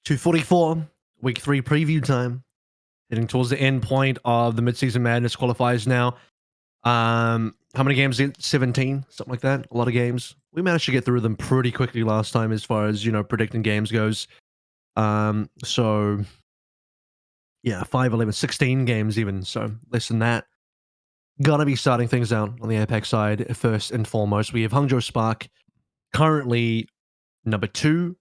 244, week 3 preview time. Heading towards the end point of the Midseason Madness qualifiers now. How many games? 17, something like that. A lot of games. We managed to get through them pretty quickly last time as far as, predicting games goes. So, yeah, 5, 11, 16 games even. So, less than that. Gotta be starting things out on the Apex side first and foremost. We have Hangzhou Spark, currently number 2.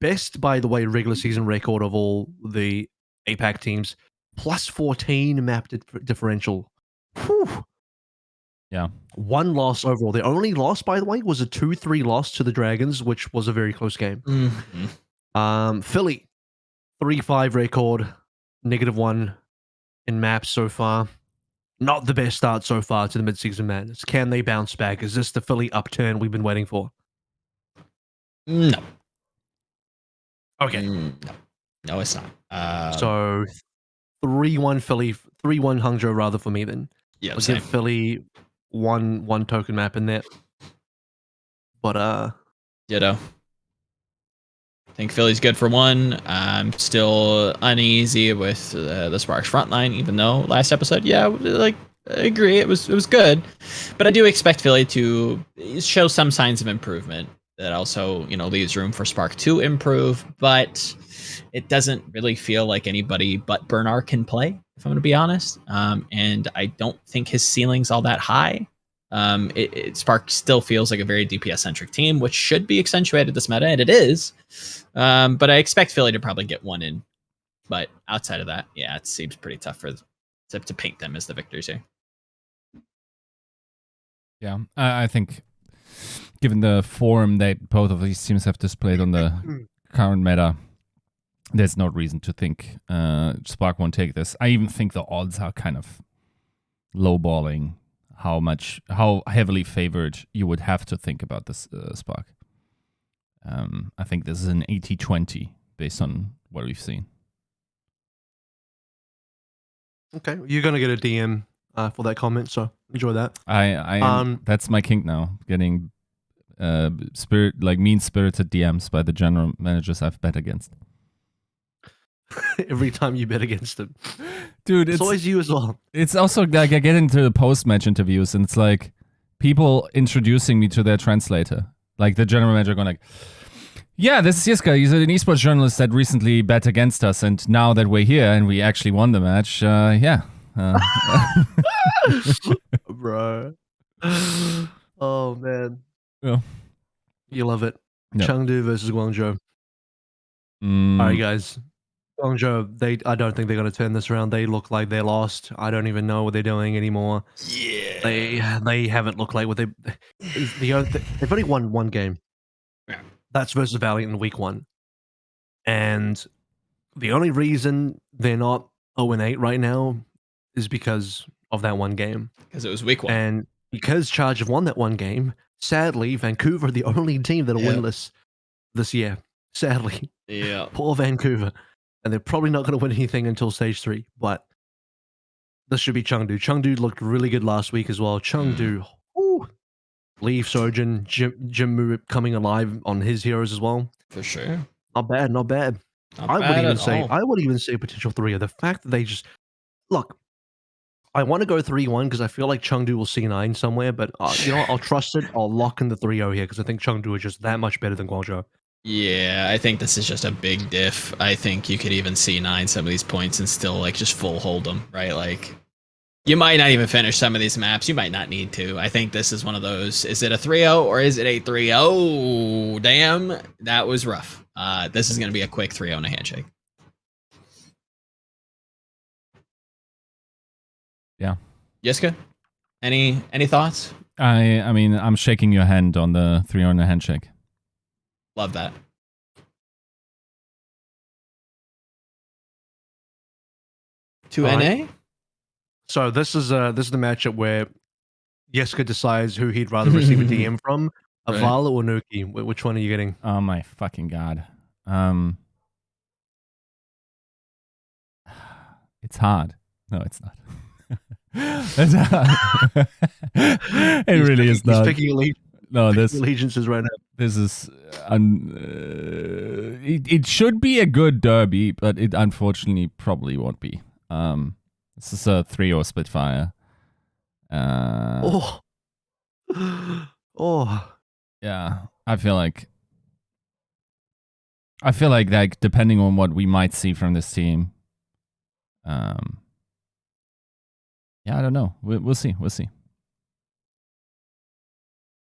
Best, by the way, regular season record of all the APAC teams. Plus 14 map differential. Whew. Yeah. 1 loss overall. The only loss, by the way, was a 2-3 loss to the Dragons, which was a very close game. Mm-hmm. Philly, 3-5 record, -1 in maps so far. Not the best start so far to the Midseason Madness. Can they bounce back? Is this the Philly upturn we've been waiting for? No. Okay. No, it's not. So 3-1 Philly, 3-1 Hangzhou rather for me then. Yeah, I'll give Philly one token map in there. But Ditto. I think Philly's good for 1. I'm still uneasy with the Sparks frontline, even though last episode, I agree, it was good, but I do expect Philly to show some signs of improvement. That also, leaves room for Spark to improve, but it doesn't really feel like anybody but Bernard can play, if I'm going to be honest. And I don't think his ceiling's all that high. Spark still feels like a very DPS-centric team, which should be accentuated this meta, and it is. But I expect Philly to probably get 1 in. But outside of that, it seems pretty tough to paint them as the victors here. Yeah, I think given the form that both of these teams have displayed on the current meta, there's no reason to think Spark won't take this. I even think the odds are kind of lowballing how heavily favored you would have to think about this Spark. I think this is an 80-20 based on what we've seen. okay, you're gonna get a DM for that comment, so enjoy that. I that's my kink now, getting mean-spirited DMs by the general managers I've bet against. Every time you bet against them. Dude, it's always you as well. It's also like I get into the post-match interviews and it's like people introducing me to their translator. Like the general manager going like, yeah, this is Yiska. He's an esports journalist that recently bet against us, and now that we're here and we actually won the match, Bro. Oh, man. Yeah. You love it. Yep. Chengdu versus Guangzhou. All right, guys. Guangzhou, I don't think they're going to turn this around. They look like they're lost. I don't even know what they're doing anymore. Yeah. They haven't looked like what they've only won 1 game. Yeah. That's versus Valiant in week 1. And the only reason they're not 0-8 right now is because of that 1 game. Because it was week 1. And because Charge have won that 1 game, sadly, Vancouver are the only team that are winless this year. Sadly. Yeah. Poor Vancouver. And they're probably not going to win anything until stage 3. But this should be Chengdu. Chengdu looked really good last week as well. Chengdu, Leaf Sojourn, Jim coming alive on his heroes as well. For sure. Not bad, not bad. I would even say potential 3. The fact that they just look. I want to go 3-1 because I feel like Chengdu will C9 somewhere, but I'll trust it. I'll lock in the 3-0 here because I think Chengdu are just that much better than Guangzhou. Yeah, I think this is just a big diff. I think you could even C9 some of these points and still just full hold them, right? Like you might not even finish some of these maps. You might not need to. I think this is one of those. Is it a 3-0 or is it a 3-0? Damn, that was rough. This is going to be a quick 3-0 and a handshake. Yeah. Yiska, any thoughts? I mean, I'm shaking your hand on the 3-0 and a handshake. Love that. To NA? So this is the matchup where Yiska decides who he'd rather receive a DM from, Avala or Nuki. Which one are you getting? Oh my fucking god. It's hard. No, it's not. It's hard. It really is not. He's picking No, this allegiances right now. This is it should be a good derby, but it unfortunately probably won't be. This is a 3-0 Spitfire. Oh. Oh. Yeah, I feel like depending on what we might see from this team, yeah, I don't know. We'll see. We'll see.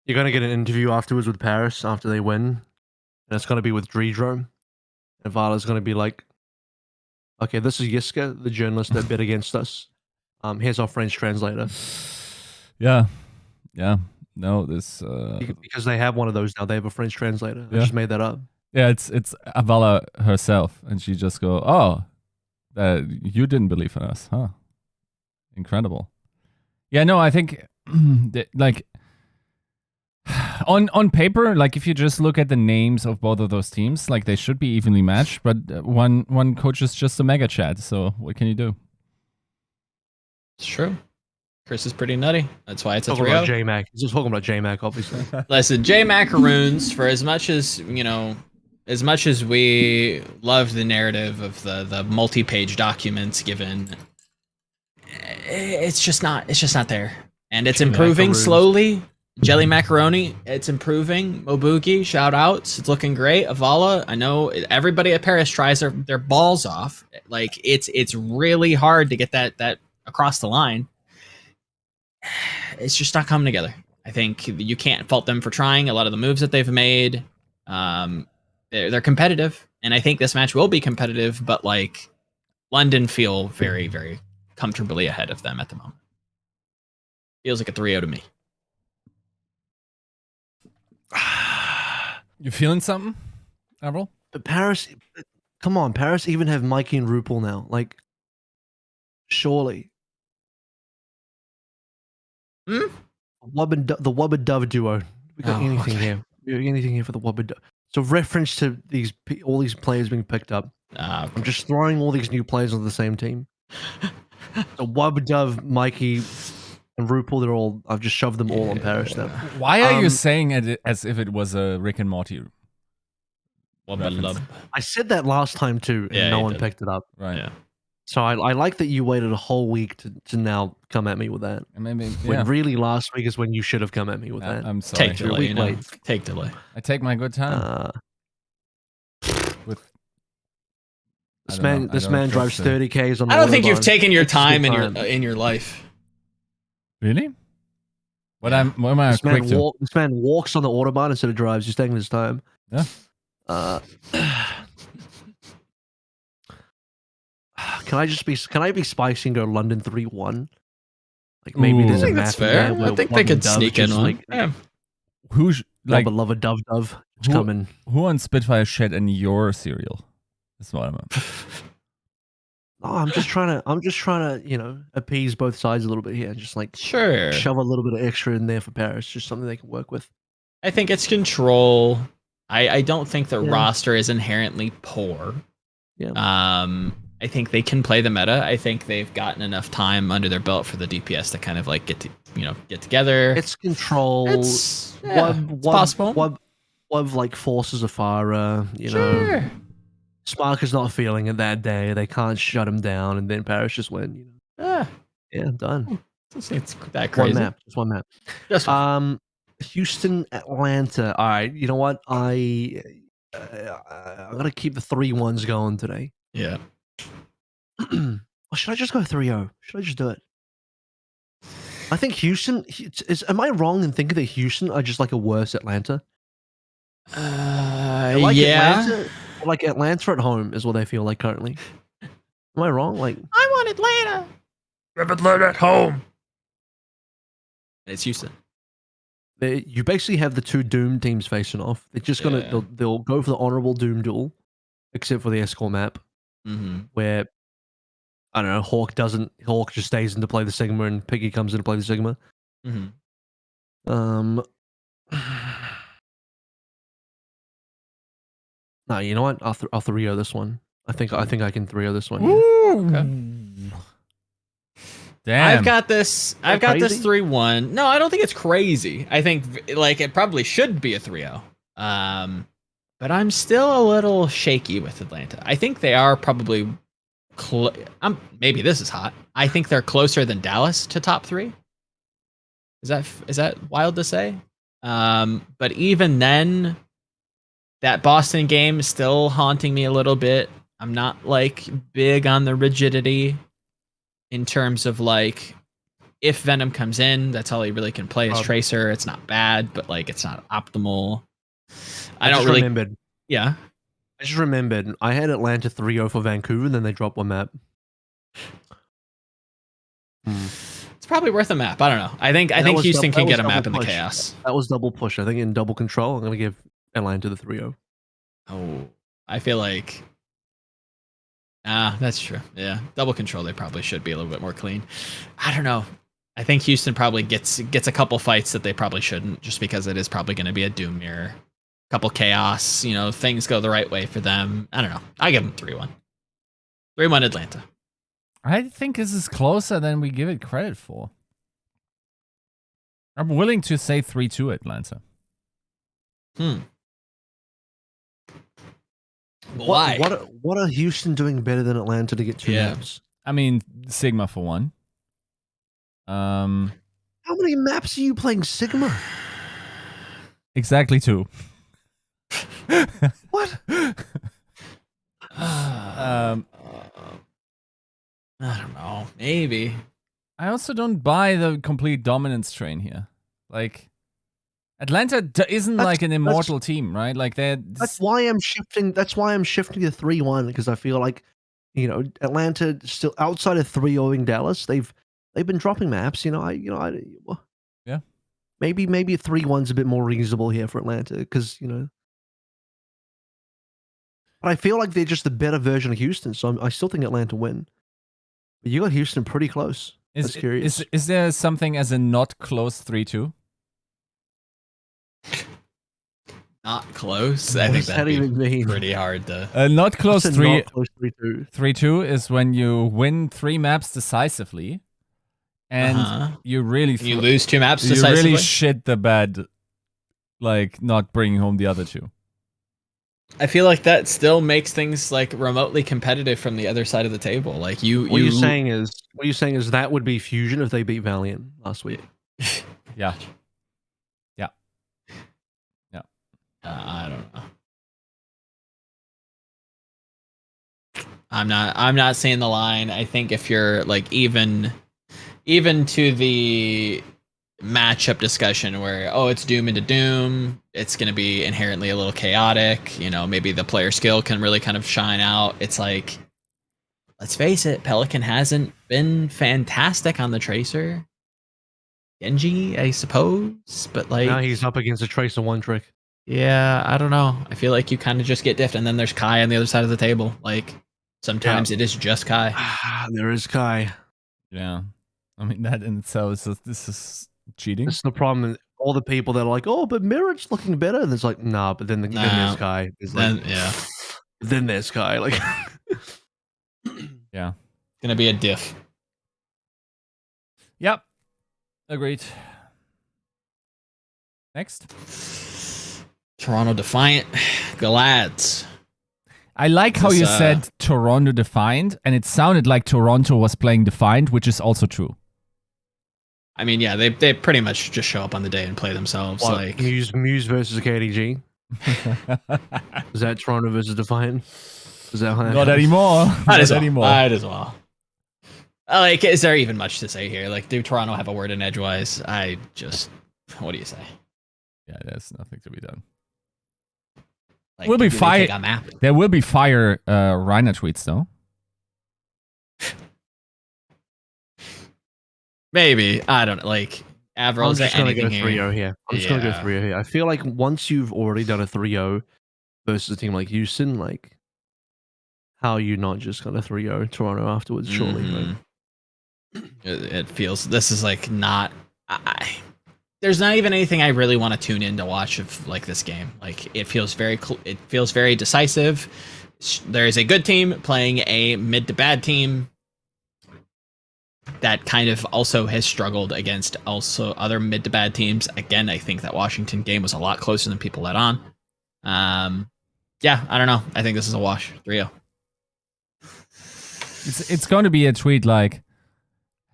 You're gonna get an interview afterwards with Paris after they win, and it's gonna be with Dredro, and Vala's gonna be like, "Okay, this is Yiska, the journalist that bet against us. Here's our French translator." Yeah. No, this Because they have one of those now. They have a French translator. I Yeah. just made that up. yeah, it's Avala herself, and she just go, "Oh, you didn't believe in us, huh? Incredible." Yeah, no, I think like on paper, like if you just look at the names of both of those teams, like they should be evenly matched. But one coach is just a mega chat. So what can you do? It's true. Chris is pretty nutty. That's why it's a Talking about 3-0. J-Mac. He's just talking about J-Mac, obviously. Listen, J Macaroons, for as much as, as much as we love the narrative of the multi-page documents given, it's just not there. And it's improving Macaroons. slowly. Jelly Macaroni, it's improving. Mobugi, shout outs. It's looking great. Avala, I know everybody at Paris tries their balls off. Like it's really hard to get that across the line. It's just not coming together. I think you can't fault them for trying. A lot of the moves that they've made, they're competitive, and I think this match will be competitive. But like, London feel very, very comfortably ahead of them at the moment. Feels like a 3-0 to me. You feeling something, Avril? But Paris, come on, Paris even have Mikey and Rupel now. Like, surely. The Wub and Dove duo. We got anything here? We got anything here for the Wub and Dove? So reference to all these players being picked up. I'm just throwing all these new players on the same team. So Wub, Dove, Mikey, and Rupel, I've just shoved them all on Paris now. Why are you saying it as if it was a Rick and Morty reference? I said that last time too, and no one picked it up. Right. Yeah. So I like that you waited a whole week to now come at me with that. And maybe, When really last week is when you should have come at me with that. I'm sorry. Take delay, Take delay. I take my good time. This man drives 30 Ks on the I don't think you've Autobahn. taken your time It's in good in your life. Really? What am I quick to? This man walks on the Autobahn instead of drives. He's taking his time. Yeah. Can I be spicy and go London 3-1? Like maybe there's Ooh. a I think that's math fair. in there I where think they Wub could and Dove sneak in just, one. like, Yeah. Who's like love a Dove just who- coming. who on Spitfire shed in your cereal? That's what I'm. Oh, I'm just trying to, appease both sides a little bit here. Just like Sure. shove a little bit of extra in there for Paris. Just something they can work with. I think it's control. I don't think the Yeah. roster is inherently poor. Yeah. I think they can play the meta. I think they've gotten enough time under their belt for the DPS to kind of like get together. It's control. It's possible. Wub like forces a fire. know. Sure. Spark is not feeling it that day. They can't shut him down, and then Paris just win. Yeah. Yeah, done. It's that crazy. Just one map. Just one. Houston, Atlanta. All right, you know what? I'm gonna keep the 3-1s going today. Yeah. Or should I just go 3-0? Should I just do it? I think Houston am I wrong in thinking that Houston are just like a worse Atlanta? Like yeah. Atlanta, like Atlanta at home is what they feel like currently. Am I wrong? Like I want Atlanta. have Atlanta at home. It's Houston. You basically have the two Doom teams facing off. They're just gonna they'll go for the honorable Doom duel, except for the Escort map, where I don't know, Hawk just stays in to play the Sigma and Piggy comes in to play the Sigma. No, you know what? I'll 3-0 this one. I think I can 3-0 this one. Okay. Damn. I've got this 3-1. No, I don't think it's crazy. I think like it probably should be a 3-0. but I'm still a little shaky with Atlanta. I think they are probably maybe this is hot. I think they're closer than Dallas to top 3. Is that wild to say? But even then, that Boston game is still haunting me a little bit. I'm not like big on the rigidity in terms of like if Venom comes in, that's all he really can play as Tracer. It's not bad, but like it's not optimal. I don't really remembered. Yeah. I just remembered I had Atlanta 3-0 for Vancouver, and then they dropped one map. It's probably worth a map. I don't know. I think Houston can get a map in the chaos. That was double push. I think in double control, I'm going to give Atlanta the 3-0. Oh, I feel like that's true. Yeah, double control. They probably should be a little bit more clean. I don't know. I think Houston probably gets a couple fights that they probably shouldn't, just because it is probably going to be a doom mirror. Couple chaos, things go the right way for them. I don't know. I give them 3-1. 3-1 Atlanta. I think this is closer than we give it credit for. I'm willing to say 3-2 Atlanta. Why? What are Houston doing better than Atlanta to get 2 maps? I mean, Sigma for one. How many maps are you playing Sigma? Exactly 2. What? I don't know. Maybe. I also don't buy the complete dominance train here. Like, Atlanta isn't like an immortal team, right? Like that's why I'm shifting. That's why I'm shifting to 3-1, because I feel like, Atlanta still outside of 3-0ing Dallas. They've been dropping maps. Yeah. Maybe 3-1's a bit more reasonable here for Atlanta, because But I feel like they're just the better version of Houston, so I still think Atlanta win. But you got Houston pretty close. That's curious. Is there something as a not close 3-2? Not close. What I think does that even mean? Pretty hard to. Not close 3. Not close 3-2. 3-2 is when you win 3 maps decisively, and you really you lose 2 maps decisively. You really shit the bed, like not bringing home the other 2. I feel like that still makes things like remotely competitive from the other side of the table. Like what you're saying is that would be Fusion if they beat Valiant last week. Yeah. I don't know. I'm not saying the line. I think if you're like even to the matchup discussion where it's Doom into Doom, it's going to be inherently a little chaotic, maybe the player skill can really kind of shine out. It's like, let's face it, Pelican hasn't been fantastic on the Tracer. Genji, I suppose, but like now he's up against a Tracer one trick. Yeah, I don't know. I feel like you kind of just get diffed, and then there's Kai on the other side of the table. Like sometimes it is just Kai. There is Kai. Yeah, I mean that in itself this is cheating. That's the problem. All the people that are like, but Mirage looking better. And it's like, nah. But then there's Kai. Then there's Kai. Like, yeah, gonna be a diff. Yep, agreed. Next. Toronto Defiant, Glads. I like how you said Toronto Defiant, and it sounded like Toronto was playing Defiant, which is also true. I mean, yeah, they pretty much just show up on the day and play themselves. What, like Muse versus KDG. Is that Toronto versus Defiant? Is that not anymore? Not anymore. Might as well. Like, is there even much to say here? Like, do Toronto have a word in edgewise? What do you say? Yeah, there's nothing to be done. Like, will be fire. There will be fire Reiner tweets though. Maybe. I don't know. Like, AVRL, I'm just going to go 3-0 here. I'm just going to go 3-0 here. I feel like once you've already done a 3-0 versus a team like Houston, like, how are you not just going to 3-0 Toronto afterwards, surely? Mm-hmm. It feels, this is like not, there's not even anything I really want to tune in to watch of like this game. Like, it feels very decisive. There is a good team playing a mid to bad team that kind of also has struggled against also other mid to bad teams. Again, I think that Washington game was a lot closer than people let on. Yeah, I don't know. I think this is a wash. 3-0. It's going to be a tweet like,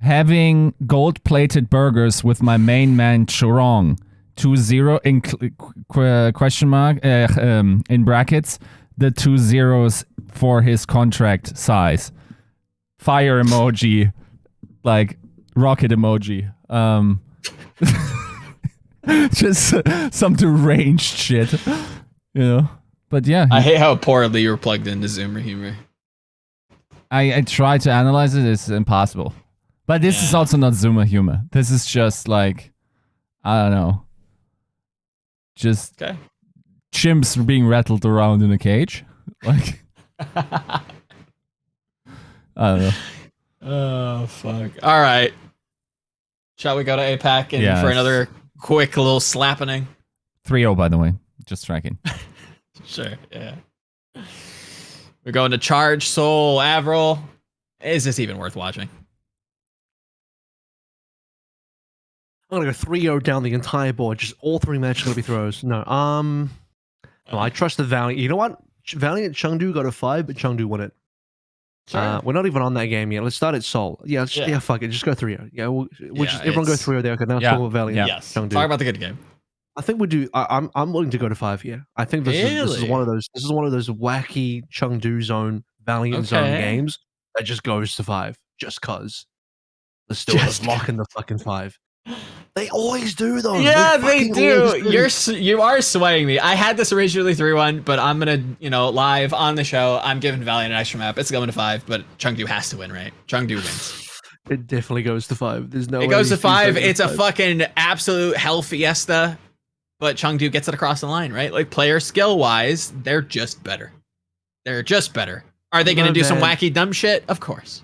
having gold-plated burgers with my main man Chorong. 2-0 in question mark in brackets. The 2 zeros for his contract size. Fire emoji, like rocket emoji. Just some deranged shit, you know. But yeah, I hate how poorly you're plugged into Zoomer humor. I try to analyze it. It's impossible. But this is also not Zoomer humor. This is just like, I don't know, just chimps being rattled around in a cage. Like, I don't know. Oh, fuck. All right. Shall we go to APAC and for another quick little slappening? 3-0, by the way. Just tracking. Sure, yeah. We're going to Charge, Seoul, AVRL. Is this even worth watching? I'm gonna go 3-0 down the entire board. Just all 3 matches are gonna be throws. No, I trust the Valiant. You know what? Valiant Chengdu got a 5, but Chengdu won it. Sure. We're not even on that game yet. Let's start at Seoul. Yeah, fuck it. Just go 3-0. Yeah, we'll just everyone go 3-0 there. Okay, now talk about Valiant. Yes. Chengdu. Talk about the good game. I think we do. I'm willing to go to 5 here. I think this is one of those. This is one of those wacky Chengdu zone Valiant zone games that just goes to 5 just cause. Let's do it. Let's lock in the fucking 5. They always do though. Yeah, they do. You are swaying me. I had this originally 3-1, but I'm gonna, live on the show. I'm giving Valiant an extra map. It's going to 5, but Chengdu has to win, right? Chengdu wins. It definitely goes to 5. There's no. It goes to 5. It's a fucking absolute hell fiesta, but Chengdu gets it across the line, right? Like player skill wise, they're just better. They're just better. Are they going to do some wacky dumb shit? Of course.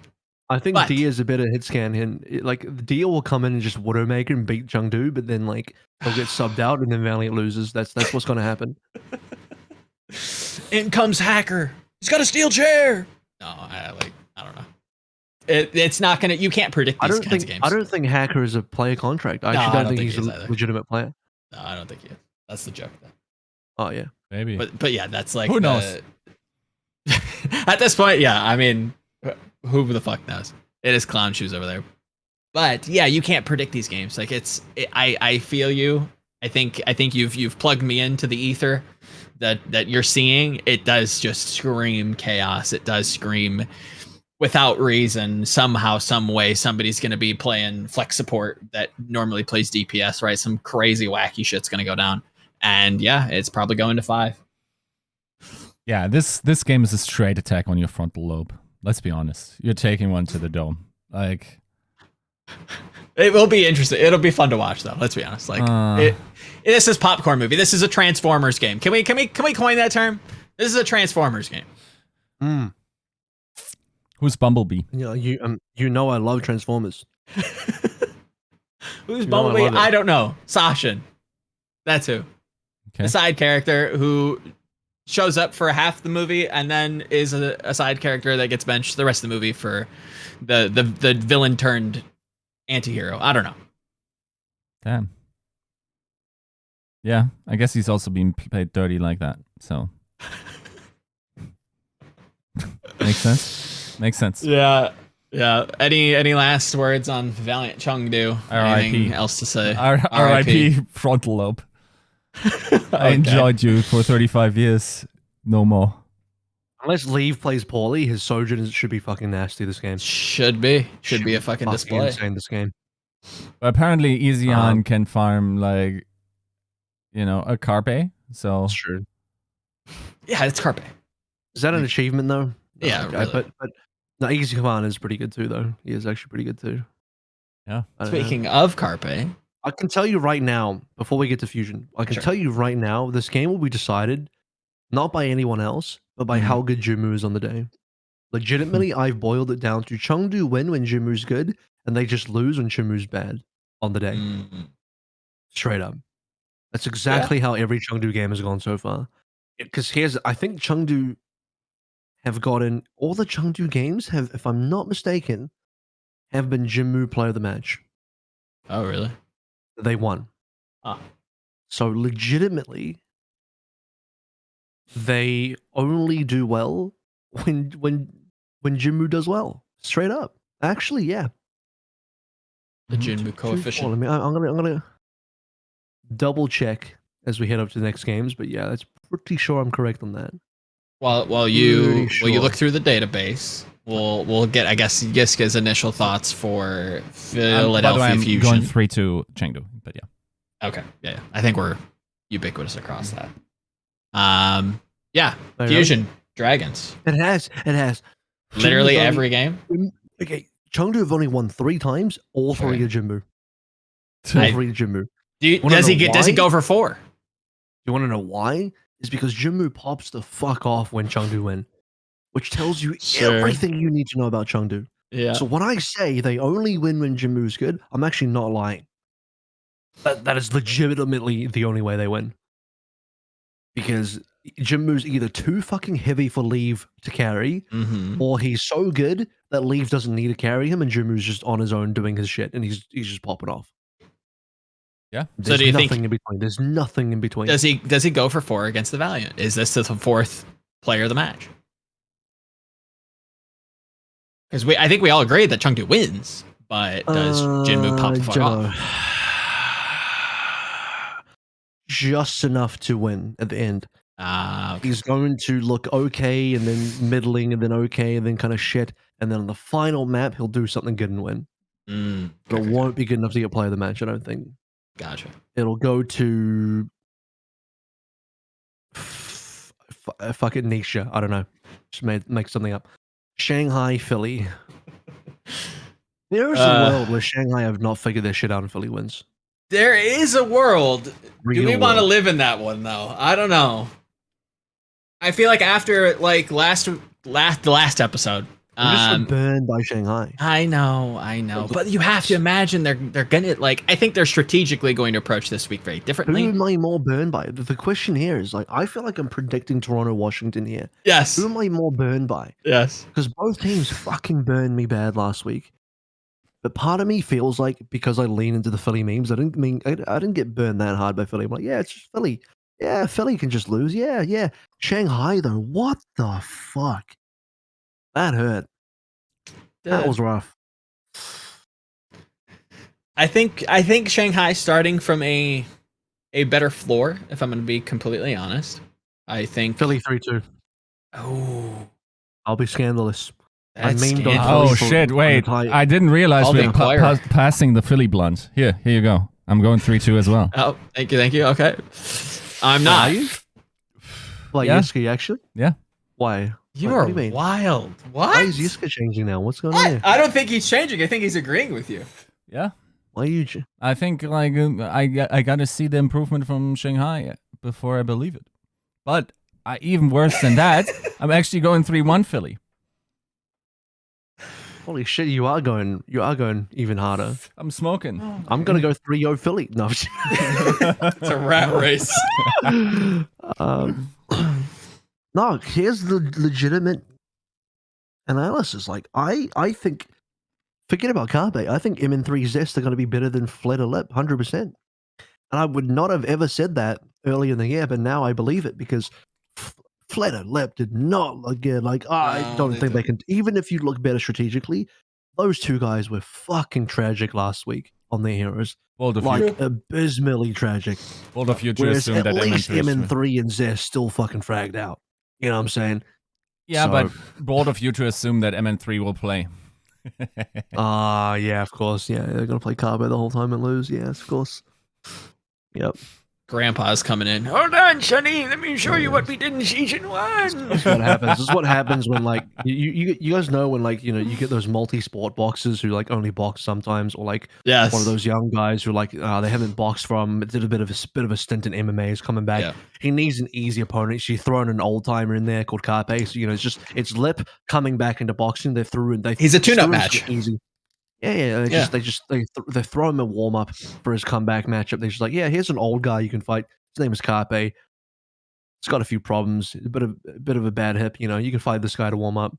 I think Dia is a better hit scan, and like Dia will come in and just Widowmaker and beat Chengdu, but then like he'll get subbed out and then Valiant loses. That's what's going to happen. In comes Hacker. He's got a steel chair. No, I don't know. It's not gonna. You can't predict these kinds of games. I don't think Hacker is a player contract. I actually don't think he's a legitimate player. No, I don't think he is. That's the joke. Though. Oh yeah, maybe. But yeah, that's like who knows. At this point, yeah. I mean. Who the fuck knows? It is clown shoes over there. But yeah, you can't predict these games. Like I feel you. I think you've plugged me into the ether that you're seeing. It does just scream chaos. It does scream without reason. Somehow, some way, somebody's gonna be playing flex support that normally plays DPS, right? Some crazy wacky shit's gonna go down. And yeah, it's probably going to 5. Yeah, this game is a straight attack on your frontal lobe. Let's be honest. You're taking one to the dome. Like, it will be interesting. It'll be fun to watch, though. Let's be honest. Like, this is popcorn movie. This is a Transformers game. Can we coin that term? This is a Transformers game. Who's Bumblebee? Yeah, you know I love Transformers. Who's Bumblebee? I don't know. Sashin. That's who. Okay. The side character who shows up for half the movie and then is a side character that gets benched the rest of the movie for the villain turned anti-hero. I don't know. Damn. Yeah, I guess he's also being played dirty like that. So makes sense. Yeah. Any last words on Valiant Chengdu? Anything else to say? R.I.P. frontal lobe. I enjoyed you for 35 years. No more. Unless Leave plays poorly, his Sojourn should be fucking nasty this game. Should be a fucking display. Insane this game. But apparently Easyon can farm like, a Carpe. So that's true. Yeah, it's Carpe. Is that an achievement though? Yeah, really. But no, Easy Command is pretty good too though. He is actually pretty good too. Yeah. Speaking of Carpe, I can tell you right now, before we get to Fusion, I can tell you right now, this game will be decided not by anyone else, but by how good Jinmu is on the day. Legitimately, I've boiled it down to Chengdu win when Jinmu's good, and they just lose when Jinmu's bad on the day. Straight up. That's exactly how every Chengdu game has gone so far. Because I think Chengdu have gotten, all the Chengdu games have, if I'm not mistaken, have been Jinmu player of the match. Oh, really? They won. So legitimately, they only do well when Jinmu does well. Straight up. Actually, yeah. The Mhm. Jinmu 2-4. coefficient. I'm gonna double check as we head up to the next games, but yeah, that's pretty sure I'm correct on that. While you look through the database, we'll get, I guess, Yiska's initial thoughts for Philadelphia by the way, I'm Fusion. going 3-2 Chengdu, but yeah. Okay, yeah. I think we're ubiquitous across that. Yeah, There you Fusion Dragons. It has. Literally Jinmu's every game. Okay, Chengdu have only won 3 times. All 3 are Jinmu. All 3 are Jinmu. Does he go for 4? You want to know why? It's because Jinmu pops the fuck off when Chengdu win, which tells you everything you need to know about Chengdu. Yeah. So when I say they only win when Jinmu's good, I'm actually not lying. That is legitimately the only way they win. Because Jinmu's either too fucking heavy for Leave to carry, or he's so good that Leave doesn't need to carry him, and Jinmu's just on his own doing his shit, and he's just popping off. Yeah. There's So do you nothing think in between? There's nothing in between. does he go for 4 against the Valiant? Is this the 4th player of the match? Because I think we all agree that Chengdu wins, but does Jinmu pop the fuck off? Just enough to win at the end. Okay. He's going to look okay, and then middling, and then okay, and then kind of shit, and then on the final map, he'll do something good and win. But it won't be good enough to get player of the match, I don't think. Gotcha. It'll go to fucking Nisha. I don't know. Just make something up. Shanghai, Philly. There is a world where Shanghai have not figured their shit out and Philly wins. There is a world. Do we want to world. live in that one though? I don't know. I feel like after like the last episode, We're just burned by Shanghai. I know, but you have to imagine they're gonna like. I think they're strategically going to approach this week very differently. Who am I more burned by? The question here is like, I feel like I'm predicting Toronto, Washington here. Yes. Who am I more burned by? Yes. Because both teams fucking burned me bad last week. But part of me feels like because I lean into the Philly memes, I didn't get burned that hard by Philly. I'm like, yeah, it's just Philly. Yeah, Philly can just lose. Yeah. Shanghai though, what the fuck? That hurt. That was rough. I think Shanghai starting from a better floor, if I'm going to be completely honest. I think Philly 3-2. Oh, I'll be scandalous. that's memed on Oh Philly for shit! Wait, entire- I didn't realize I'll we're be player. passing the Philly blunt. Here you go. I'm going 3-2 as well. Oh, thank you. Okay, I'm not. Are you? Like Yeah. Yiska, actually? Yeah. Why? You What are do you mean? wild. What? Why is Yiska changing now? What's going on What? here? I don't think he's changing. I think he's agreeing with you. Yeah. Why are you? I think like I got to see the improvement from Shanghai before I believe it. But even worse than that, I'm actually going 3-1 Philly. Holy shit, you are going even harder. I'm smoking. I'm gonna go 3-0 Philly. No, I'm It's a rat race. no, here's the legitimate analysis. Like, I think, forget about Carpe. I think MN3 Zest are going to be better than Fled or Lip, 100%. And I would not have ever said that early in the year, but now I believe it because Fled or Lip did not look good. Like, I don't think they can. Even if you look better strategically, those two guys were fucking tragic last week on their heroes. Bold of Like, you. abysmally tragic. Bold of you to Whereas assume at that least MN3 is MN3 and Zest still fucking fragged out. You know what I'm saying? Yeah, So- but bold of you to assume that MN3 will play. Yeah, of course. Yeah, they're gonna play Carbo the whole time and lose. Yes, of course. Yep. Grandpa's coming in. Hold on, Sonny. Let me show you what we did in season 1. That's what happens. This is what happens when like you guys know when like you get those multi-sport boxers who like only box sometimes, or like Yes. one of those young guys who like they haven't boxed from did a bit of a stint in MMA, is coming back. Yeah. He needs an easy opponent. So you throw in an old timer in there called Carpe. So it's Lip coming back into boxing. He's a tune-up threw him match. some easy. Yeah. They throw him a warm up for his comeback matchup. They're just like, yeah, here's an old guy you can fight. His name is Carpe. It's got a few problems, a bit of a bad hip. You can fight this guy to warm up.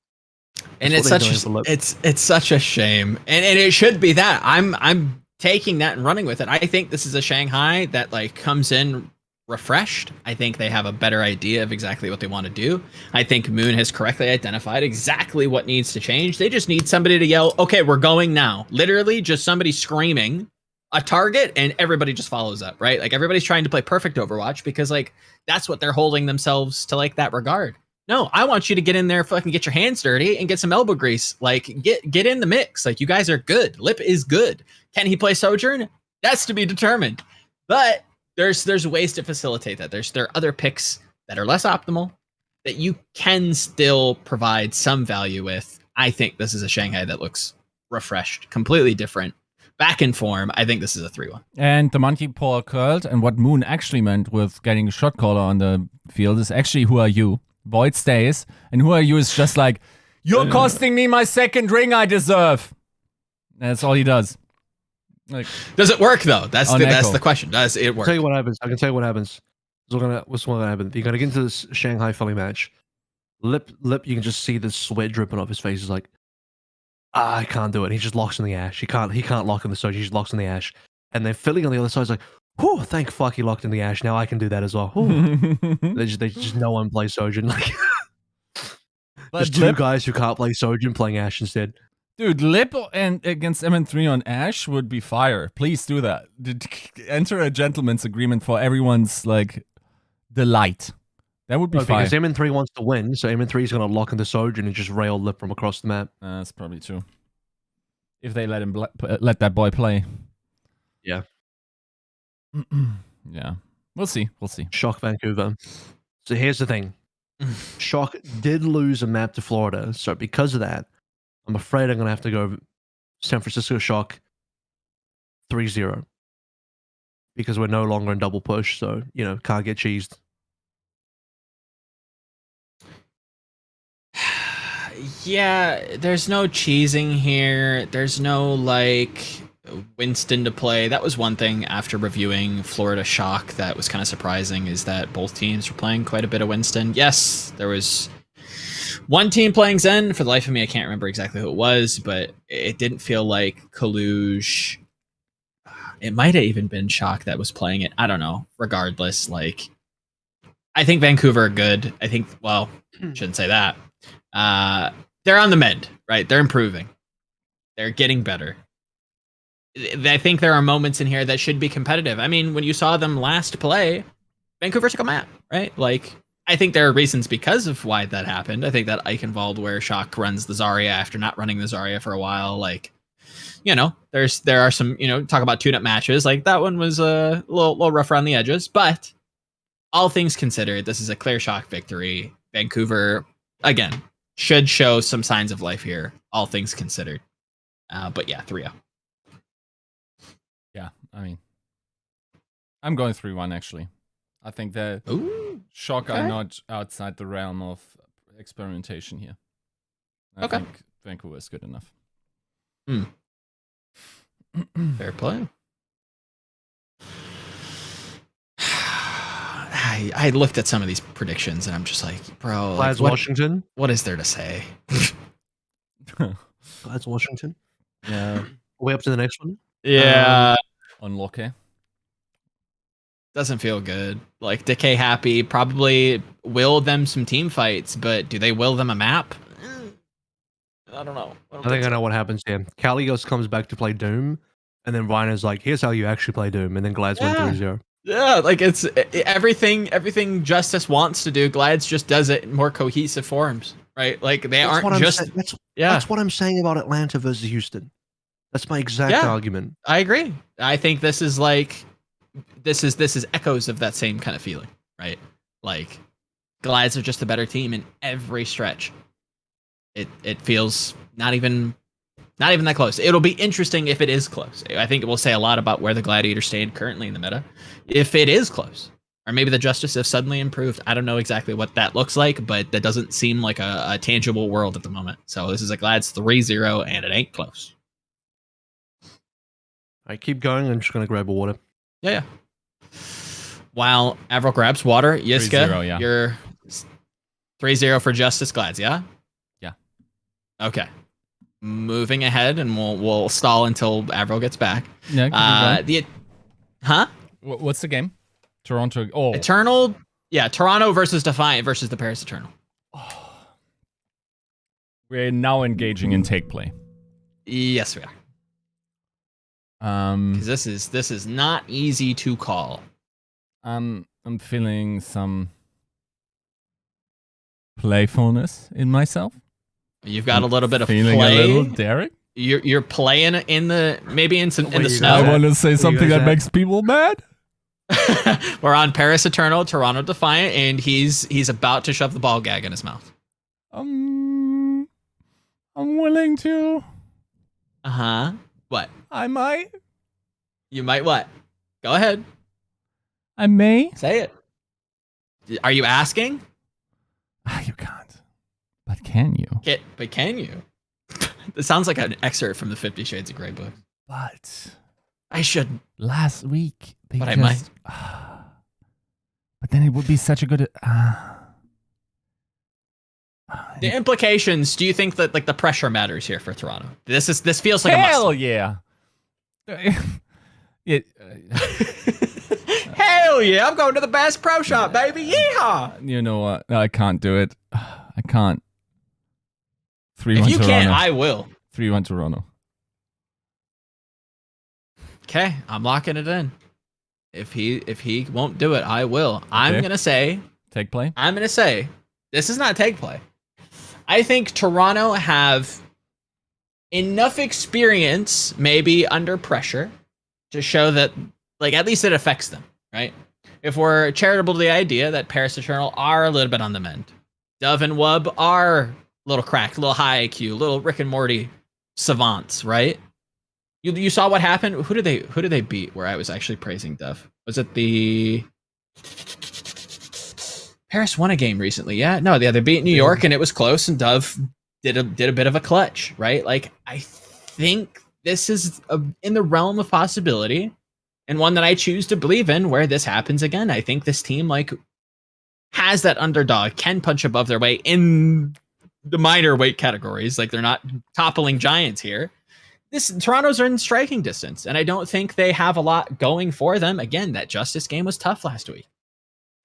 And That's it's what they're such doing for Lip. it's such a shame, and it should be that. I'm taking that and running with it. I think this is a Shanghai that like comes in refreshed. I think they have a better idea of exactly what they want to do. I think Moon has correctly identified exactly what needs to change. They just need somebody to yell, okay, we're going now. Literally just somebody screaming a target and everybody just follows up, right? Like everybody's trying to play perfect Overwatch because like that's what they're holding themselves to like that regard. No, I want you to get in there, fucking get your hands dirty and get some elbow grease. Like get in the mix. Like you guys are good. Lip is good. Can he play Sojourn? That's to be determined. But there's ways to facilitate that. There are other picks that are less optimal that you can still provide some value with. I think this is a Shanghai that looks refreshed, completely different, back in form. I think this is a 3-1. And the monkey paw curled, and what Moon actually meant with getting a shot caller on the field is actually who are you? Void stays, and who are you is just like, you're costing me my second ring I deserve. That's all he does. Like, does it work though? That's the question. Does it work? I'll tell you what happens. I can tell you what happens. What's going to happen? You're going to get into this Shanghai Philly match. Lip, you can just see the sweat dripping off his face. He's like, I can't do it. He just locks in the ash. He can't lock in the surge. He just locks in the ash. And then Philly on the other side is like, whew, thank fuck he locked in the ash. Now I can do that as well. they just no one plays Sojourn. Like, there's two guys who can't play Sojourn playing ash instead. Dude, Lip and against MN3 on Ash would be fire. Please do that. Enter a gentleman's agreement for everyone's like delight. That would be fire. Because MN3 wants to win, so MN3 is going to lock into Sojourn and just rail Lip from across the map. That's probably true. If they let him let that boy play. Yeah. Yeah. We'll see. Shock Vancouver. So here's the thing. Shock did lose a map to Florida, so because of that, I'm afraid I'm going to have to go San Francisco Shock 3-0. Because we're no longer in double push, so, can't get cheesed. Yeah, there's no cheesing here. There's no, Winston to play. That was one thing after reviewing Florida Shock that was kind of surprising, is that both teams were playing quite a bit of Winston. Yes, there was one team playing Zen. For the life of me, I can't remember exactly who it was, but it didn't feel like Kaluge. It might have even been Shock that was playing it. I don't know. Regardless, I think Vancouver are good. I think, shouldn't say that. They're on the mend, right? They're improving. They're getting better. I think there are moments in here that should be competitive. I mean, when you saw them last play, Vancouver took a map, right? I think there are reasons because of why that happened. I think that Eichenwald, where Shock runs the Zarya after not running the Zarya for a while, there are some, talk about tune-up matches. That one was a little rough around the edges, but all things considered, this is a clear Shock victory. Vancouver, again, should show some signs of life here, all things considered. But yeah, 3-0. Yeah, I mean, I'm going 3-1 actually. I think that Shock are not outside the realm of experimentation here. I think Vancouver is good enough. Fair play. I looked at some of these predictions and I'm just like, bro, Washington? What is there to say? Glad's Washington? Yeah. Are we up to the next one? Yeah. Unlucky. Doesn't feel good. Decay happy, probably will them some team fights, but do they will them a map? I don't know. I think I know what happens here. Kalios comes back to play Doom, and then Rhino's like, here's how you actually play Doom, and then Glad's went 3-0. Yeah, it's everything Justice wants to do, Glad's just does it in more cohesive forms, right? That's what I'm saying about Atlanta versus Houston. That's my exact argument. I agree. I think this is this is echoes of that same kind of feeling, right? Glads are just a better team in every stretch. It feels not even that close. It'll be interesting if it is close. I think it will say a lot about where the Gladiators stand currently in the meta. If it is close, or maybe the Justice have suddenly improved. I don't know exactly what that looks like, but that doesn't seem like a tangible world at the moment. So this is a Glads 3-0, and it ain't close. All right, keep going. I'm just going to grab a water. Yeah. While AVRL grabs water, Yiska, 3-0, you're 3-0 for Justice Glads, yeah? Yeah. Okay. Moving ahead, and we'll stall until AVRL gets back. Yeah. Huh? What's the game? Toronto. Oh, Eternal. Yeah, Toronto versus Defiant versus the Paris Eternal. we're now engaging in take play. Yes, we are. Because this is not easy to call. I'm feeling some playfulness in myself. You've got a little bit of feeling play. a little daring. You're playing in the in the snow. I want to say something that makes people mad. We're on Paris Eternal, Toronto Defiant, and he's about to shove the ball gag in his mouth. I'm willing to. What? I might. You might what? Go ahead. I may. Say it. Are you asking? You can't. But can you? But can you? This sounds like an excerpt from the 50 Shades of Grey book. But I should. Last week, But I might. But then it would be such a good. The implications. Do you think that like the pressure matters here for Toronto? This feels like hell a must. Yeah. Hell yeah! I'm going to the Bass Pro Shop, baby. Yeehaw! You know what? I can't do it. I can't. 3-1 If you Toronto. can't, I will. 3-1 Toronto. Okay, I'm locking it in. If he won't do it, I will. I'm gonna say take play. I'm gonna say this is not take play. I think Toronto have enough experience, maybe under pressure, to show that like at least it affects them, right? If we're charitable to the idea that Paris Eternal are a little bit on the mend, Dove and Wub are a little cracked, a little high IQ, little Rick and Morty savants, right? You saw what happened. Who did they beat? Where I was actually praising Dove. Was it the Paris won a game recently? Yeah, no, they beat New York and it was close. And Dove did a bit of a clutch, right? Like I think this is in the realm of possibility, and one that I choose to believe in. Where this happens again, I think this team like has that underdog, can punch above their weight in the minor weight categories. Like they're not toppling giants here. Toronto's are in striking distance, and I don't think they have a lot going for them. Again, that Justice game was tough last week.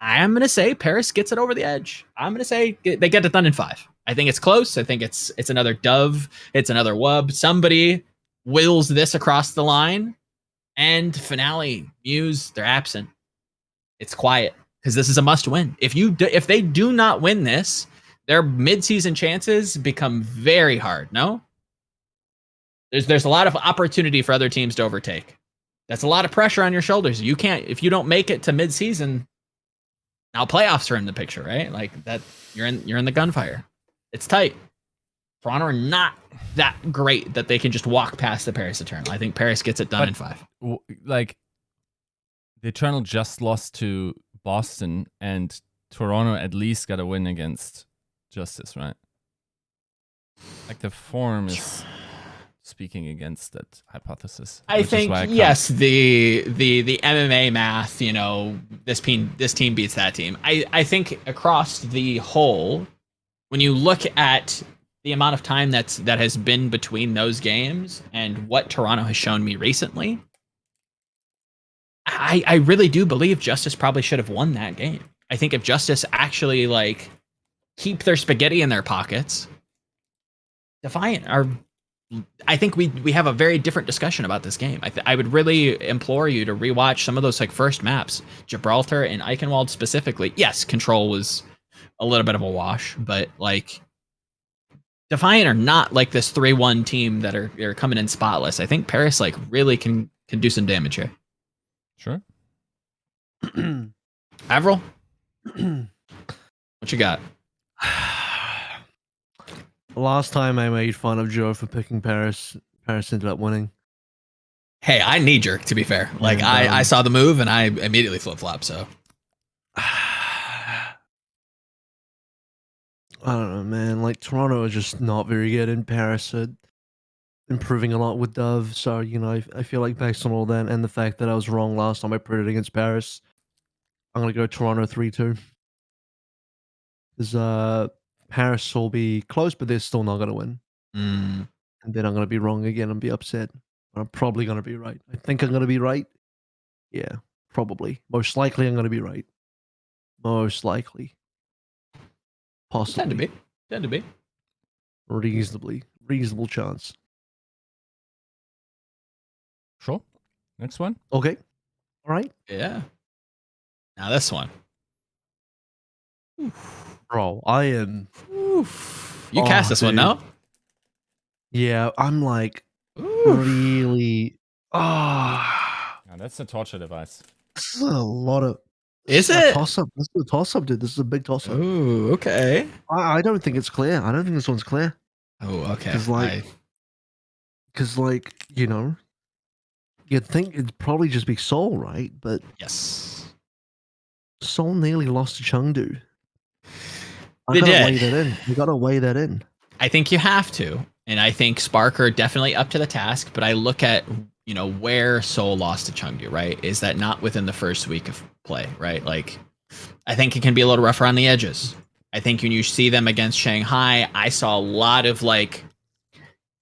I am going to say Paris gets it over the edge. I'm going to say they get it done in 5. I think it's close. I think it's another Dove. It's another Wub. Somebody wills this across the line, and finale, Muse, they're absent. It's quiet because this is a must win. If they do not win this, their midseason chances become very hard. No? There's a lot of opportunity for other teams to overtake. That's a lot of pressure on your shoulders. You can't, if you don't make it to midseason, now playoffs are in the picture, right? Like that, you're in the gunfire. It's tight. Toronto are not that great that they can just walk past the Paris Eternal. I think Paris gets it done in 5. Like the Eternal just lost to Boston, and Toronto at least got a win against Justice, right? Like the form is speaking against that hypothesis. I think yes, the MMA math, you know, this team beats that team. I think across the whole, when you look at the amount of time that has been between those games and what Toronto has shown me recently, I really do believe Justice probably should have won that game. I think if Justice actually like keep their spaghetti in their pockets, Defiant are. I think we have a very different discussion about this game. I would really implore you to rewatch some of those like first maps, Gibraltar and Eichenwald specifically. Yes, control was a little bit of a wash, but like Defiant are not like this 3-1 team that are coming in spotless. I think Paris like really can do some damage here. Sure. Avril, what you got? Last time I made fun of Joe for picking Paris. Paris ended up winning. Hey, I knee jerk, to be fair. Like And, I saw the move and I immediately flip flop. So I don't know, man. Like Toronto is just not very good, and Paris are improving a lot with Dove. So you know, I feel like based on all that and the fact that I was wrong last time I predicted against Paris, I'm gonna go Toronto 3-2. Because Paris will be close, but they're still not gonna win. And then I'm gonna be wrong again and be upset. But I'm probably gonna be right. I think I'm gonna be right. Yeah. Probably. Most likely, I'm going to be right. Most likely. Possibly. Tend to be. Reasonable chance. Sure. Next one. Okay. All right. Yeah. Now this one. Bro, I am. Oof. You cast this one, dude. no? Yeah, I'm like Oof. really. Yeah, that's a torture device. This is a lot of. Is this a it? toss up? This is a toss up, dude. This is a big toss up. Ooh, okay. I don't think it's clear. I don't think this one's clear. Oh, okay. Because you know, you'd think it'd probably just be Seoul, right? But Yes. Seoul nearly lost to Chengdu. They did. Weigh that in. We gotta weigh that in. I think you have to. And I think Spark are definitely up to the task, but I look at, where Seoul lost to Chengdu, right? Is that not within the first week of play, right? Like, I think it can be a little rougher on the edges. I think when you see them against Shanghai, I saw a lot of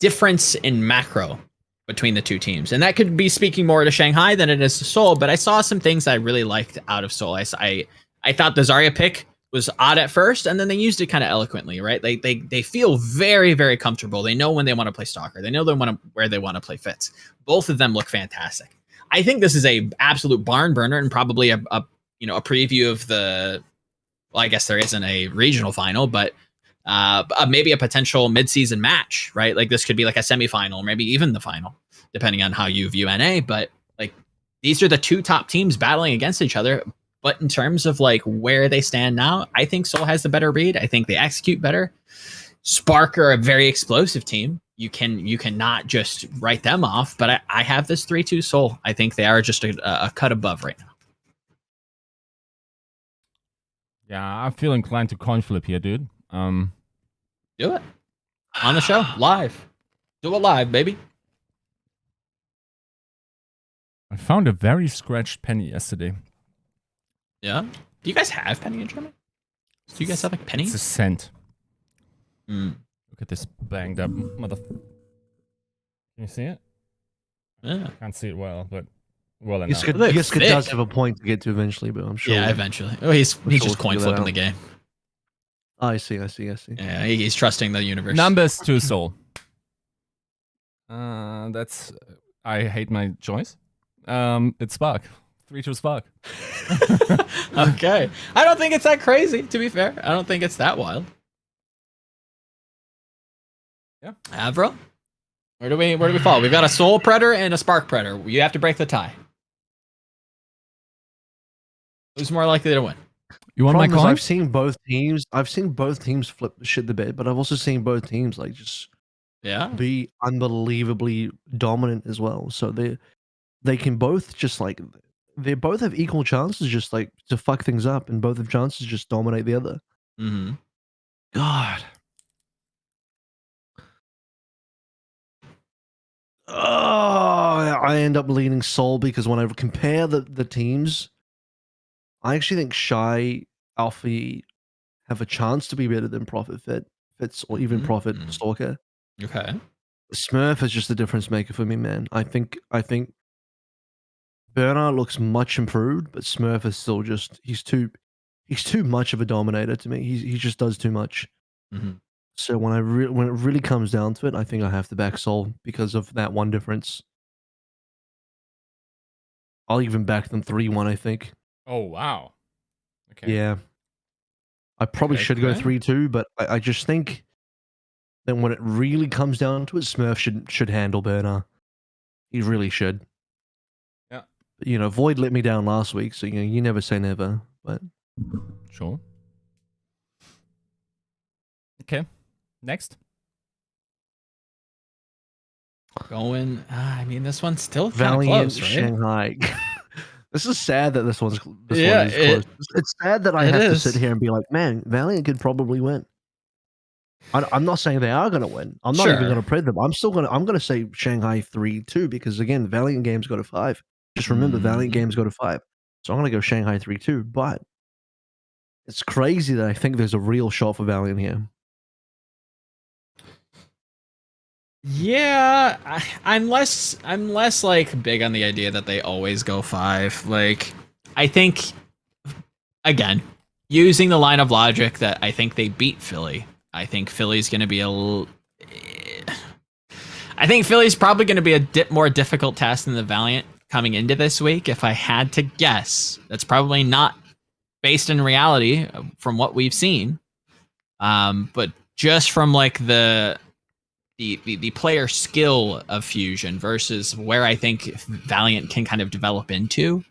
difference in macro between the two teams. And that could be speaking more to Shanghai than it is to Seoul, but I saw some things I really liked out of Seoul. I thought the Zarya pick was odd at first, and then they used it kind of eloquently, right? They feel very, very comfortable. They know when they want to play Stalker. They know where they want to play Fitz. Both of them look fantastic. I think this is a absolute barn burner and probably a preview of the. Well, I guess there isn't a regional final, but maybe a potential midseason match, right? Like this could be like a semifinal, or maybe even the final, depending on how you view NA. But these are the two top teams battling against each other. But in terms of where they stand now, I think Seoul has the better read. I think they execute better. Spark are a very explosive team. You cannot just write them off. But I have this 3-2 Seoul. I think they are just a cut above right now. Yeah, I feel inclined to coin flip here, dude. Do it on the show live. Do it live, baby. I found a very scratched penny yesterday. Yeah. Do you guys have penny in Germany? Do you guys have penny? It's a cent. Mm. Look at this banged up mother. Can you see it? Yeah. I can't see it well, but well enough. Yiska does have a point to get to eventually, but I'm sure. Yeah, eventually. Oh, he's just coin flipping the game. Oh, I see. Yeah, he's trusting the universe. Numbers to Seoul. That's. I hate my choice. It's Spark. 3-2 Spark. Okay. I don't think it's that crazy, to be fair. I don't think it's that wild. Yeah. AVRL? Where do we fall? We've got a Soul Predator and a Spark Predator. You have to break the tie. Who's more likely to win? You want my coin? I've seen both teams flip shit the bed, but I've also seen both teams just be unbelievably dominant as well. So they can both just they both have equal chances just to fuck things up, and both have chances to just dominate the other. Mm-hmm. God. Oh, I end up leaning Seoul because when I compare the teams, I actually think Shy, Alfie have a chance to be better than Prophet Fitz, or even Prophet Stalker. Okay. Smurf is just the difference maker for me, man. I think Bernard looks much improved, but Smurf is still just he's too much of a dominator to me. He just does too much. Mm-hmm. So when it really comes down to it, I think I have to back Seoul because of that one difference. I'll even back them 3-1, I think. Oh, wow. Okay. Yeah. I probably should go 3-2, but I just think that when it really comes down to it, Smurf should handle Bernard. He really should. Yeah. But, Void let me down last week, so you never say never. But sure. Okay. Next. Going. This one's still kind of Valiant, close, right? Shanghai. This is sad that this one is close. It's sad that I have to sit here and be like, man, Valiant could probably win. I'm not saying they are going to win. I'm not even going to predict them. I'm going to say Shanghai 3-2 because again, Valiant games go to 5. Just remember, Valiant games go to 5. So I'm going to go Shanghai 3-2. But it's crazy that I think there's a real shot for Valiant here. Yeah, I'm less like big on the idea that they always go 5. Like, I think again, using the line of logic that I think they beat Philly. I think Philly's going to be I think Philly's probably going to be a more difficult task than the Valiant coming into this week. If I had to guess, that's probably not based in reality from what we've seen. But just from like the player skill of Fusion versus where I think Valiant can kind of develop into,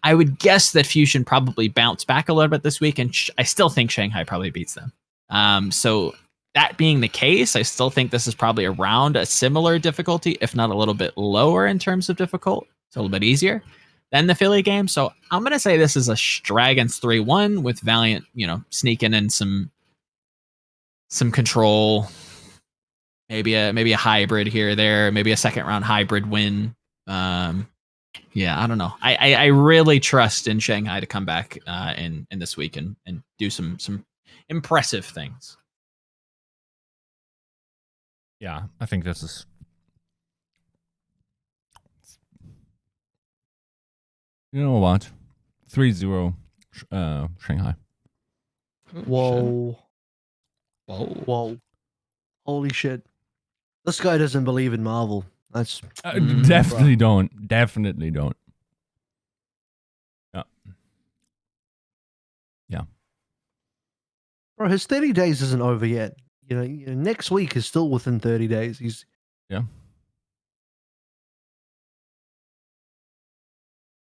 I would guess that Fusion probably bounced back a little bit this week, and I still think Shanghai probably beats them. So that being the case, I still think this is probably around a similar difficulty, if not a little bit lower in terms of difficult. It's a little bit easier than the Philly game. So I'm going to say this is a Dragons 3-1 with Valiant, sneaking in some control, maybe a hybrid here or there, maybe a second round hybrid win. Yeah, I don't know. I really trust in Shanghai to come back in this week and do some impressive things. Yeah, I think this is. You know what? 3-0 Shanghai. Whoa. Holy shit. This guy doesn't believe in Marvel. That's definitely don't. Definitely don't. Yeah. Bro, his 30 days isn't over yet. Next week is still within 30 days. Yeah.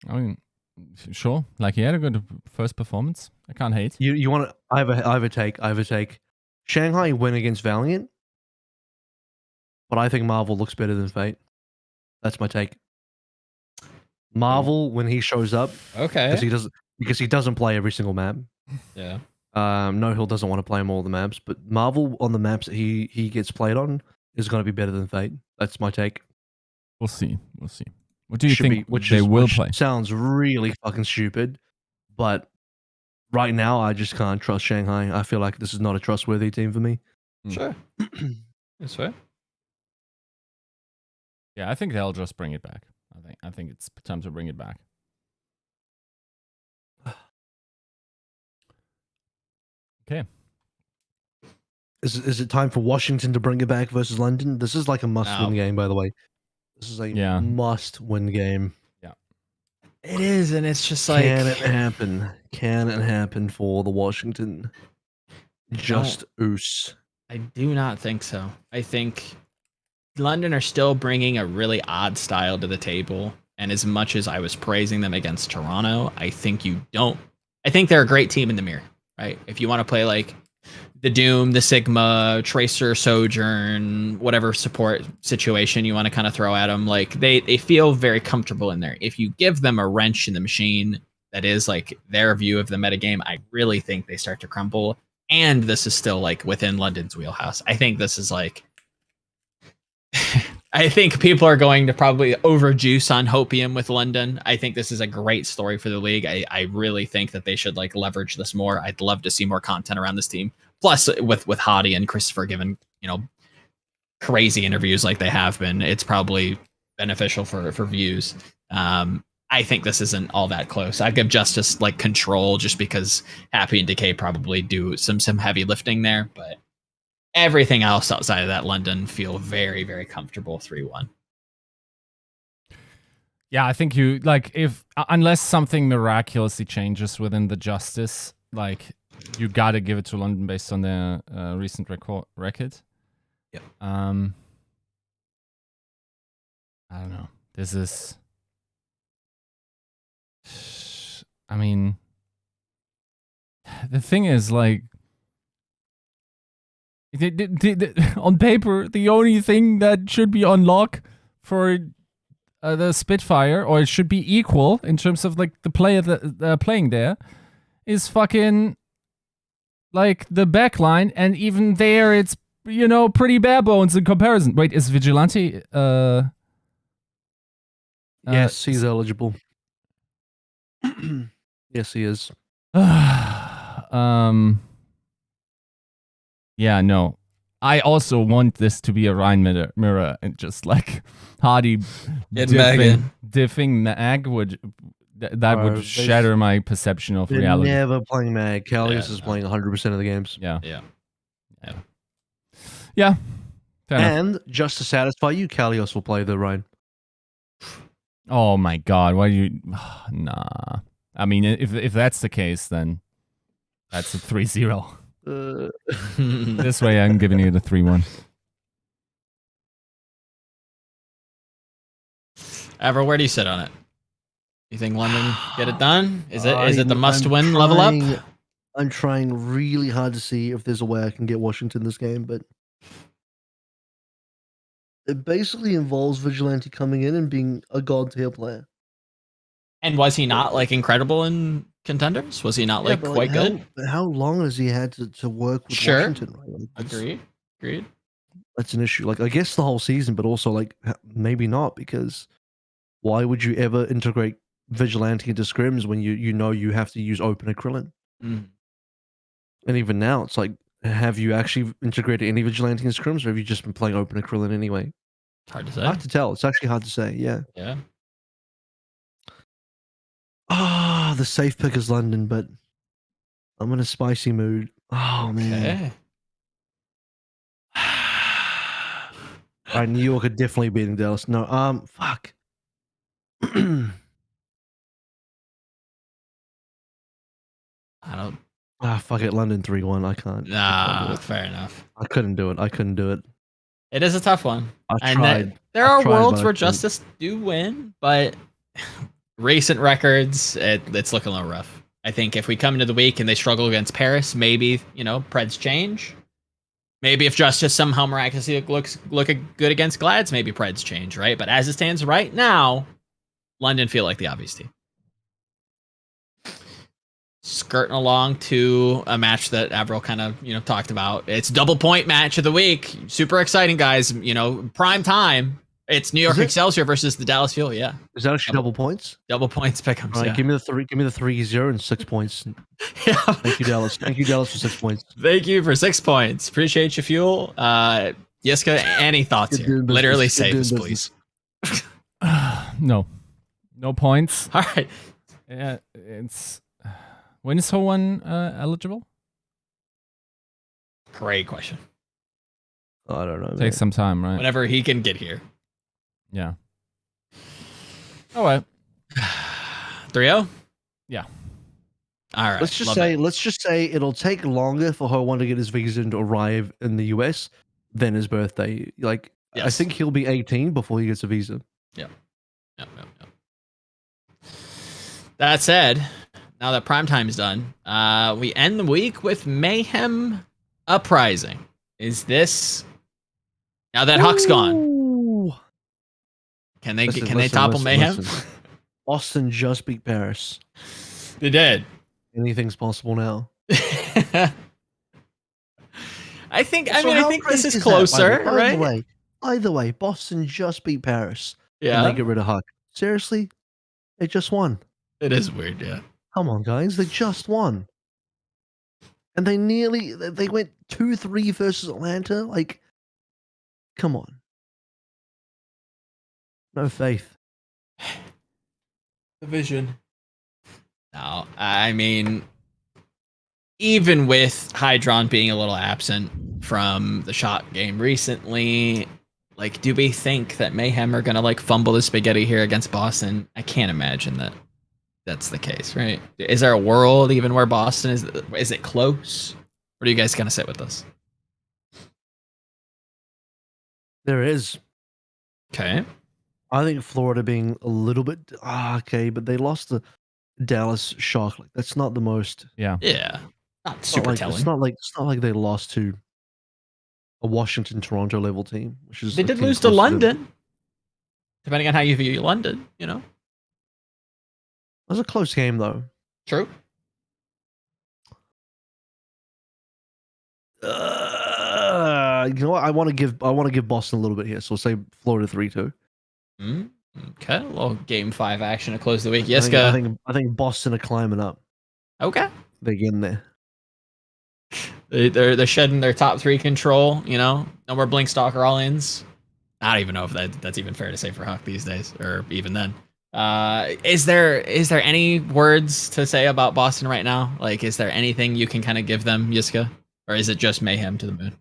I mean, sure. Like, he had a good first performance. I can't hate. You want to? I have a take. Shanghai win against Valiant, but I think Marvel looks better than Fate. That's my take. Marvel when he shows up, Okay. because he doesn't play every single map. Yeah. No, Hill doesn't want to play him all the maps, but Marvel on the maps that he gets played on is going to be better than Fate. That's my take. We'll see. What do you think they will play? Sounds really fucking stupid, but right now I just can't trust Shanghai. I feel like this is not a trustworthy team for me. Sure. That's fair. Yeah, I think they'll just bring it back. I think it's time to bring it back. Okay. Is it time for Washington to bring it back versus London? This is like a must-win game, by the way. This is a must-win game. Yeah. It is, and it's just like... Can it happen? Can it happen for the Washington? Just oos. I do not think so. I think London are still bringing a really odd style to the table, and as much as I was praising them against Toronto, I think I think they're a great team in the mirror, right? If you want to play like the Doom, the Sigma, Tracer, Sojourn, whatever support situation you want to kind of throw at them, like they feel very comfortable in there. If you give them a wrench in the machine that is like their view of the metagame, I really think they start to crumble. And this is still like within London's wheelhouse. I think this is like I think people are going to probably overjuice on Hopium with London. I think this is a great story for the league. I really think that they should like leverage this more. I'd love to see more content around this team. Plus, with Hottie and Christopher giving crazy interviews like they have been, it's probably beneficial for views. I think this isn't all that close. I'd give Justice like control just because Happy and Decay probably do some heavy lifting there, but everything else outside of that, London feel very, very comfortable 3-1. Yeah, I think you like unless something miraculously changes within the Justice, like you gotta give it to London based on their recent record. Yeah. I don't know. This is. I mean, the thing is, like, on paper, the only thing that should be on lock for the Spitfire, or it should be equal in terms of like the player that playing there, is fucking like the backline, and even there, it's pretty bare bones in comparison. Wait, is Vigilante? Yes, he's eligible. Yes, he is. Yeah, no. I also want this to be a Rhine mirror and just like Hardy Get Megan. diffing Mag would that Bro, would shatter my perception of They're reality. never playing Mag. Kalius Yeah, is no. playing 100% of the games. Yeah. Yeah. Fair enough. And just to satisfy you, Kalios will play the Rhine. Oh my god, why do you nah. I mean if that's the case, then that's a 3-0. This way I'm giving you the 3-1. Avril, where do you sit on it? You think London get it done? Is it the must-win level up? I'm trying really hard to see if there's a way I can get Washington this game, but it basically involves Vigilante coming in and being a god tier player. And was he not like incredible in Contenders? Was he not like but, quite good? How long has he had to work with Sure. Washington? Right? Like, Agreed. That's an issue. Like, I guess the whole season, but also like maybe not, because why would you ever integrate Vigilante into scrims when you know you have to use open Krillin? Mm. And even now, it's like, have you actually integrated any Vigilante in scrims, or have you just been playing open Krillin anyway? Hard to say. Hard to tell. It's actually hard to say. Yeah. Yeah. The safe pick is London, but I'm in a spicy mood. Oh man. Right, New York are definitely beating Dallas. No, fuck. I don't. Fuck it. London 3-1. I can't. Nah, fair enough. I couldn't do it. I couldn't do it. It is a tough one. I And tried. there I are tried, worlds but I where couldn't. Justice do win, but recent records, it's looking a little rough. I think if we come into the week and they struggle against Paris, maybe, Preds change. Maybe if Justice somehow miraculously looks good against Glads, maybe Preds change, right? But as it stands right now, London feel like the obvious team. Skirting along to a match that Avril kind of, talked about. It's double point match of the week. Super exciting, guys. Prime time. It's New York Excelsior versus the Dallas Fuel. Yeah. Is that actually double points? Double points pick'ems. All right, Yeah. give me the 3-0 and 6 points. Yeah. Thank you, Dallas. Thank you, Dallas, for 6 points. Thank you for 6 points. Appreciate you, Fuel. Yiska, any thoughts Good here? doing business. Literally Good save doing us, business. please. No points. All right. Yeah, it's when is someone eligible? Great question. I don't know. Takes some time, right? Whenever he can get here. Yeah. All right. 3-0? Yeah. All right. Let's just say it'll take longer for Ho1 to get his visa to arrive in the US than his birthday. Like, I Yes. think he'll be 18 before he gets a visa. Yep. That said, now that primetime's done, we end the week with Mayhem Uprising. Is this now that Huck's gone? Ooh. Can they Listen, topple listen, Mayhem? listen. Boston just beat Paris. They did. Anything's possible now. I think So how this crazy is that, closer, by right? the way, Boston just beat Paris. Yeah. And they get rid of Huck. Seriously? They just won. It is weird, yeah. Come on, guys. They just won. And they went 2-3 versus Atlanta. Like, come on. No faith. The vision. No, I mean, even with Hydron being a little absent from the shot game recently, like, do we think that Mayhem are gonna like fumble the spaghetti here against Boston? I can't imagine that that's the case, right? Is there a world even where Boston is it close? Or are you guys gonna sit with us? There is. Okay. I think Florida being a little bit okay, but they lost the Dallas Shock. Like, that's not the most. Yeah. Yeah. Not It's super not like, telling. it's not like they lost to a Washington Toronto level team, which is They a did team lose to close London. Depending on how you view London, It was a close game though. True. You know what? I want to give Boston a little bit here, so we'll say Florida 3-2. Okay, a little game 5 action to close the week. I Yiska. think Boston are climbing up. Okay. They're getting there. They're shedding their top 3 control. No more Blink Stalker all-ins. I don't even know if that's even fair to say for Huck these days, or even then. Is there any words to say about Boston right now? Like, is there anything you can kind of give them, Yiska, or is it just mayhem to the moon?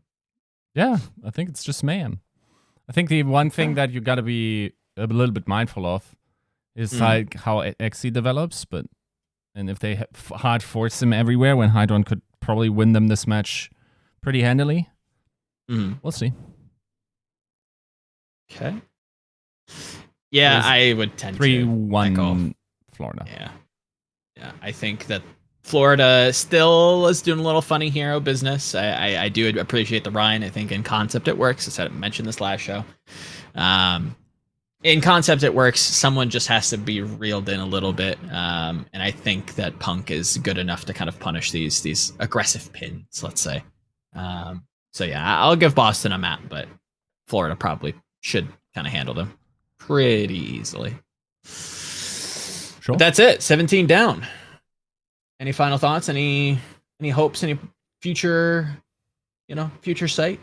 Yeah, I think it's just mayhem. I think the one thing that you got to be a little bit mindful of is like how XC develops, and if they hard force him everywhere when Hydron could probably win them this match pretty handily, we'll see. Okay. Yeah, I would tend 3-1 Florida. Yeah. I think that Florida still is doing a little funny hero business. I do appreciate the Ryan. I think in concept it works. I mentioned this last show. In concept it works. Someone just has to be reeled in a little bit. And I think that Punk is good enough to kind of punish these aggressive pins, let's say. So yeah, I'll give Boston a map, but Florida probably should kind of handle them pretty easily. Sure. But that's it. 17 down. Any final thoughts? Any hopes? Any future sight?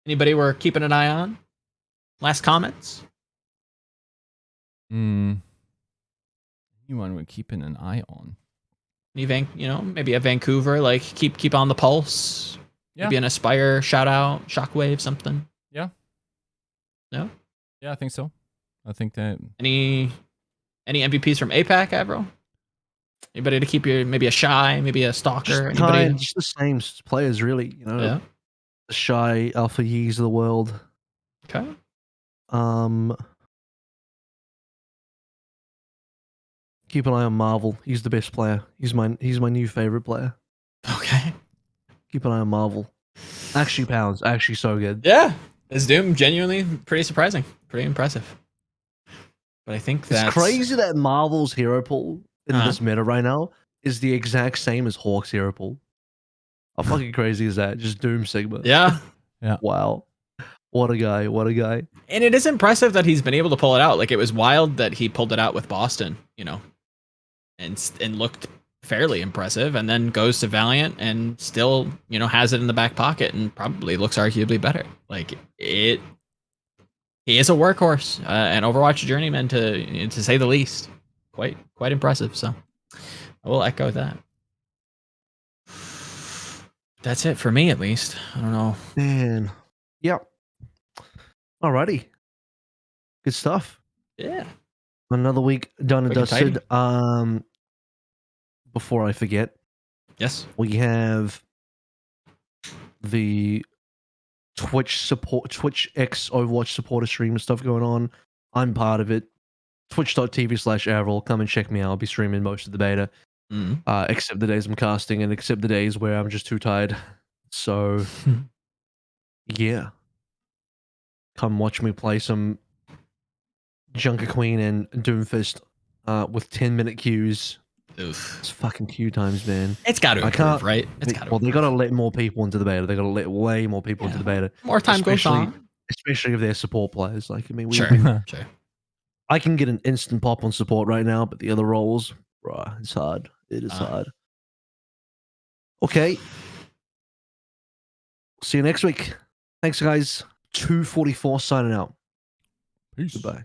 Anybody we're keeping an eye on? Last comments? Anyone we're keeping an eye on? Maybe a Vancouver, like keep on the pulse. Yeah. Maybe an Aspire shout out, Shockwave, something. Yeah. No? Yeah, I think so. I think that Any MVPs from APAC, AVRL? Anybody to keep maybe a Shy, maybe a Stalker? Just the same players, really. Yeah. The Shy, Alpha Yees of the world. Okay. Keep an eye on Marvel. He's the best player. He's my new favorite player. Okay. Keep an eye on Marvel. Actually, Pounds. Actually, so good. Yeah. Is Doom genuinely pretty surprising, pretty impressive. But I think that's It's crazy that Marvel's hero pool in this meta right now is the exact same as Hawk's hero pool. How fucking crazy is that? Just Doom Sigma. Yeah. Yeah. Wow. What a guy. What a guy. And it is impressive that he's been able to pull it out. Like, it was wild that he pulled it out with Boston, and looked fairly impressive, and then goes to Valiant and still, has it in the back pocket and probably looks arguably better. Like, he is a workhorse, an Overwatch journeyman to say the least. Quite impressive. So I will echo that. That's it for me, at least. I don't know. Man. Yep. Alrighty. Good stuff. Yeah. Another week done and Quick and dusted. Before I forget, Yes. we have the Twitch X Overwatch supporter stream and stuff going on. I'm part of it. Twitch.tv/AVRL. Come and check me out. I'll be streaming most of the beta. Except the days I'm casting and except the days where I'm just too tired. So, yeah. Come watch me play some Junker Queen and Doomfist with 10-minute queues. Oof. It's fucking queue times, man. It's got to improve, right? It's got to. Well, they got to let more people into the beta. They got to let way more people into the beta. More time goes on. Especially if they're support players. Like, I mean, Sure. I can get an instant pop on support right now, but the other roles, bruh, it's hard. It is hard. Okay. See you next week. Thanks, guys. 244 signing out. Peace. Goodbye.